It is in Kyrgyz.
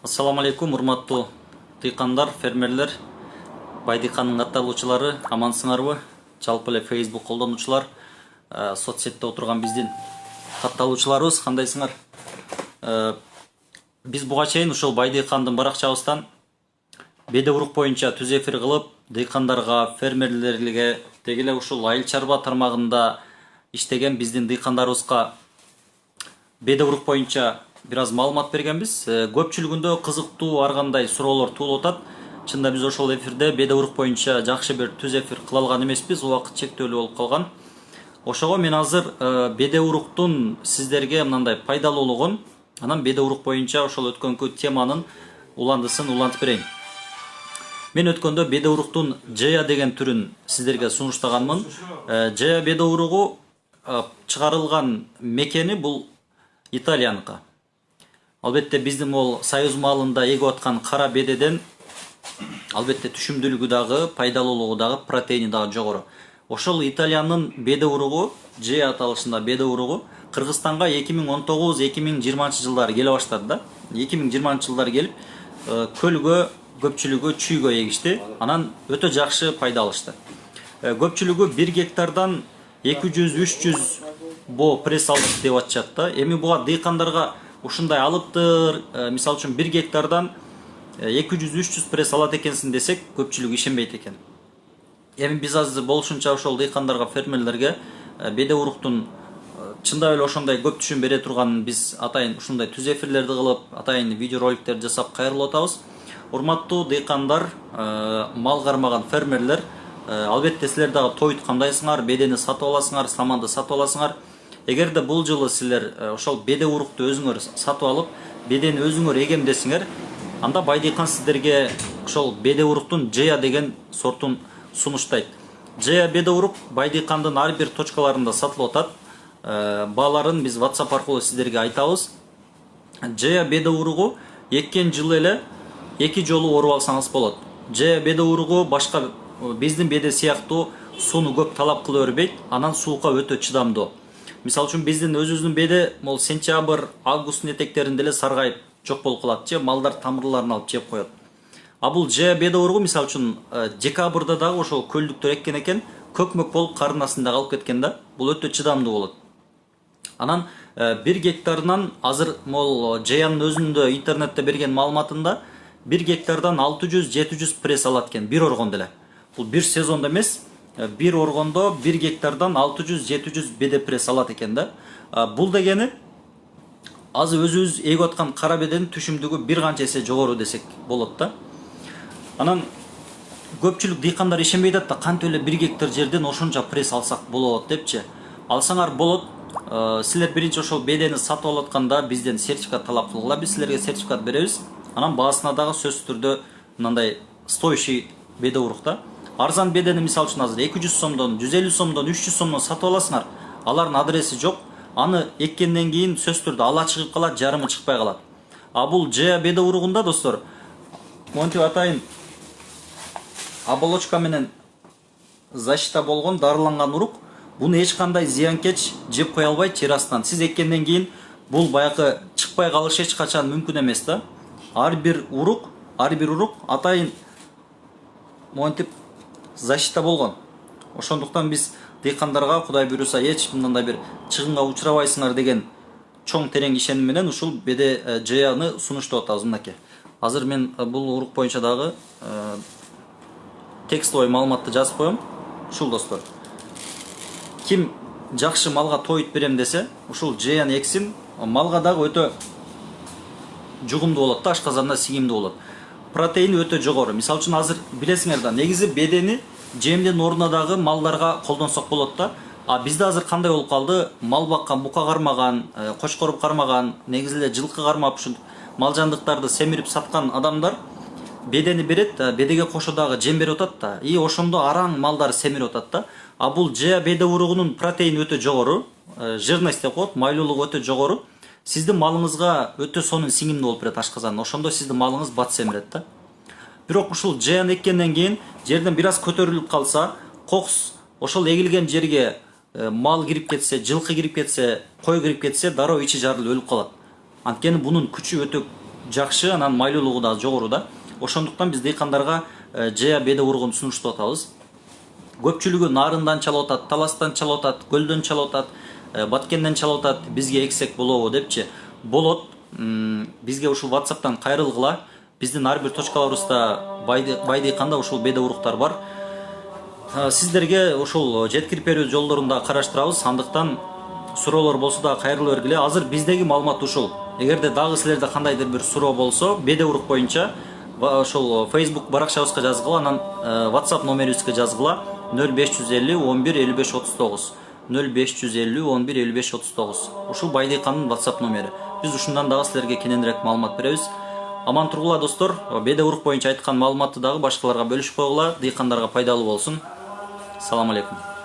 Assalamu алейкум, урматтуу дыйкандар, фермерлер, байдыйканын катталуучулары, амансыңарбы? Жалпы эле Facebook колдонуучулар, соцсетте отурган биздин катталуучуларыбыз, кандайсыңар? Биз буга чейин ушул байдыйкандын баракчабыздан беде урук боюнча түз эфир кылып, дыйкандарга, фермерлерге, деги эле ушул айыл чарба тармагында иштеген биздин дыйкандарыбызга беде урук боюнча бир аз маалымат бергенбиз. Көпчүлүгүндө кызыктуу ар кандай суроолор туулуп атат. Чында биз ошол эфирде беде урук боюнча жакшы бир түз эфир кыла алган эмеспиз, убакыт чектөөлүү болуп калган. Ошого мен азыр беде уруктун сиздерге мындай пайдалуулугун, анан беде урук боюнча ошол өткөнкү теманын уландысын улантып берейин. Мен өткөндө беде уруктун Джея деген түрүн сиздерге сунуштаганмын. Джея беде уругу чыгарылган мекени бул Италияныкы. Албетте биздин ол Союз малында эгип аткан кара бедеден албетте түшүмдүүлүгү дагы, пайдалуулугу дагы, протеини дагы жогору. Ошол Италиянын беде уругу, J аталышында беде уругу Кыргызстанга 2019-2020 жылдары келе баштады да. 2020 жылдары келип, көлгө, көпчүлүгү чүйгө эгишти. Анан өтө жакшы пайда алышты. Көпчүлүгү 1 гектардан 200-300 бо пресс алдык деп атышат да. Эми буга дыйкандарга ушундай алыптыр, мисал үчүн 1 гектардан 200-300 пресс алат экенсиң десек, көпчүлүк ишенбейт экен. Эми биз азыр болушунча ошол дыйкандарга, фермерлерге беде уруктун чындап эле ошондой көп түшүм бере турганын биз атайын ушундай түз эфирлерди кылып, атайын видео роликтерди жасап кайрылып атабыз. Урматтуу дыйкандар, мал кармаган фермерлер, албетте силер дагы тойут кандайсыңар, бедени сатып аласыңар, саманды сатып аласыңар. Эгерде бул жылы силер ошол беде урукту өзүңөр сатып алып, бедени өзүңөр эгемдесиңер, анда байдыйкан сиздерге ошол беде уруктун Джея деген сортун сунуштайт. Джея беде урук байдыйкандын ар бир точкаларында сатылып атат. Бааларын биз WhatsApp аркылуу сиздерге айтабыз. Джея беде уругу эккен жылы эле 2 жолу оруп алсаңыз болот. Джея беде уругу башка биздин беде сыяктуу сууну көп талап кыла бербейт, анан суукка өтө чыдамдуу. Мисал үчүн биздин өзүбүздүн беде мол сентябрь, августтун этектеринде эле саргайып жок болуп калат же малдар тамырларын алып жеп коет. А бул Джея беде уругу мисал үчүн декабрда дагы ошол көлдүктөр эккен экен, көкмөк болуп кардын астында калып кеткен да. Бул өтө чыдамдуу болот. Анан 1 гектарынан азыр мол Джеянын өзүндө интернетте берген маалыматында 1 гектардан 600-700 пресс алат экен бир оргондо эле. Бул бир сезондо эмес, бир оргондо 1 гектардан 600-700 беде пресс алат экен да. Бул дегени азыр өзүбүз эгип аткан кара беденин түшүмдүгү бир канча эсе жогору десек болот да. Анан көпчүлүк дыйкандар ишенбей атат да, кантип эле 1 гектар жерден ошончо пресс алсак болот депчи. Алсаңар болот. Силер биринчи ошол бедени сатып алып атканда бизден сертификат талап кылгыла, биз силерге сертификат беребиз. Анан баасына дагы сөзсүз түрдө мындай стоящий беде урук да. Арзан бедени мисал үчүн азыр 200 сомдон, 150 сомдон, 300 сомдон сатып аласыңар. Алардын адреси жок. Аны эккенден кийин сөзсүз түрдө ала чыгып калат, жарымы чыкпай калат. А бул Джея беде уругунда достор, монтип атайын оболочка менен защита болгон дарыланган урук. Буну эч кандай зыянкеч жеп кое албайт жер астынан. Сиз эккенден кийин бул баягы чыкпай калышы эч качан мүмкүн эмес да. Ар бир урук атайын монтип защита болгон. Ошондуктан биз дыйкандарга Кудай буйруса эч мындай бир чыгынга учурабайсыңар деген чоң терең ишеним менен ушул беде Джеяны сунуштап атабыз мынакей. Азыр мен бул урук боюнча дагы текстовый маалыматты жазып коем. Ушул достор. Ким жакшы малга тоют берем десе, ушул Джеяны эксин, малга дагы өтө жугумдуу болот да, ашказанда сиңимдүү болот. Протеини өтө жогору. Мисал үчүн азыр билесиңер да, негизи бедени жемдин ордуна дагы малдарга колдонсок болот да. А бизде азыр кандай болуп калды? Мал баккан, бука кармаган, кочкоруп кармаган, негизи эле жылкы кармап ушул мал жандыктарды семирип саткан адамдар бедени берет, бедеге кошо дагы жем берип атат да. И ошондо араң малдар семирип атат да. А бул Джея беде уругунун протеини өтө жогору, жирность деп коет, майлуулугу өтө жогору. Сиздин малыңызга өтө сонун сиңимдүү болуп берет ашказан. Ошондо сиздин малыңыз бат семирет да. Бирок ушул Джеяны эккенден кийин жерден бир аз көтөрүлүп калса, кокус ошол эгилген жерге мал кирип кетсе, жылкы кирип кетсе, кой кирип кетсе, дароо ичи жарылып өлүп калат. Анткени бунун күчү өтө жакшы, анан майлуулугу да жогору да. Ошондуктан биз дыйкандарга жая беде урууну сунуштап атабыз. Көпчүлүгү нарындан чалып атат, таластан чалып атат, көлдөн чалып атат, баткенден чалып атат, бизге эксек болобу депчи. Болот. Бизге ушул WhatsApp'тан кайрылгыла. Биздин ар бир точкаларыбызда бай дыйканда ушул беде уруктар бар. Сиздерге ушул жеткирип берүү жолдорун да караштырабыз. Андыктан суроолор болсо да кайрылып бергиле. Азыр биздеги маалымат ушул. Эгерде дагы силерде кандайдыр бир суроо болсо, беде урук боюнча ошол Facebook баракчабызга жазгыла, анан WhatsApp номерибизге жазгыла 0550 11 55 39. 0550 11 55 39. Ушул бай дыйкандын WhatsApp номери. Биз ушундан дагы силерге кененирээк маалымат беребиз. Аман тургула достор. Беде урук боюнча айткан маалыматты дагы башкаларга бөлүшүп койгула. Дыйкандарга пайдалуу болсун. Салам алейкум.